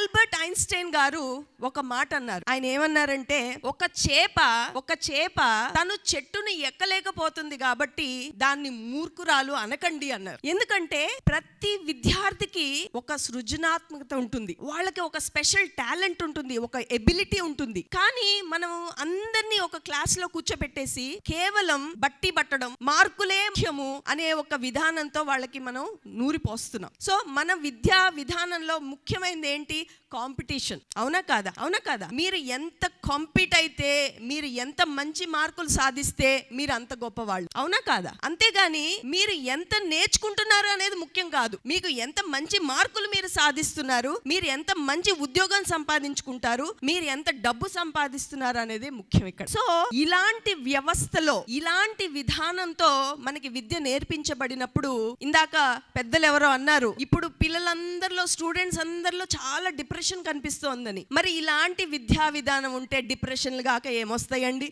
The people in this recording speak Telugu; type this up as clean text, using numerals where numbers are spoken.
ఆల్బర్ట్ ఐన్స్టైన్ గారు ఒక మాట అన్నారు. ఆయన ఏమన్నారంటే, ఒక చేప తను చెట్టుని ఎక్కలేకపోతుంది కాబట్టి దాన్ని మూర్ఖురాలు అనకండి అన్నారు. ఎందుకంటే ప్రతి విద్యార్థికి ఒక సృజనాత్మకత ఉంటుంది, వాళ్ళకి ఒక స్పెషల్ టాలెంట్ ఉంటుంది, ఒక ఎబిలిటీ ఉంటుంది. కానీ మనం అందరినీ ఒక క్లాస్ లో కూర్చోబెట్టేసి కేవలం బట్టి పట్టడం, మార్కులే ముఖ్యము అనే ఒక విధానంతో వాళ్ళకి మనం నూరిపోస్తున్నాం. సో మన విద్యా విధానంలో ముఖ్యమైనది ఏంటి? కాంపిటీషన్. అవునా కాదా? మీరు ఎంత కాంపీట్ అయితే, మీరు ఎంత మంచి మార్కులు సాధిస్తే మీరు అంత గొప్పవాళ్ళు. అవునా కాదా? అంతేగాని మీరు ఎంత నేర్చుకుంటున్నారు అనేది ముఖ్యం కాదు. మీకు ఎంత మంచి మార్కులు మీరు సాధిస్తున్నారు, మీరు ఎంత మంచి ఉద్యోగం సంపాదించుకుంటారు, మీరు ఎంత డబ్బు సంపాదిస్తున్నారు అనేది ముఖ్యం ఇక్కడ. సో ఇలాంటి వ్యవస్థలో, ఇలాంటి విధానంతో మనకి విద్య నేర్పించబడినప్పుడు, ఇందాక పెద్దలు ఎవరో అన్నారు, ఇప్పుడు పిల్లలందరిలో, స్టూడెంట్స్ అందరిలో చాలా డిప్రెషన్ కనిపిస్తోందని. మరి ఇలాంటి విద్యా విధానం ఉంటే డిప్రెషన్లు గాక ఏమొస్తాయండి?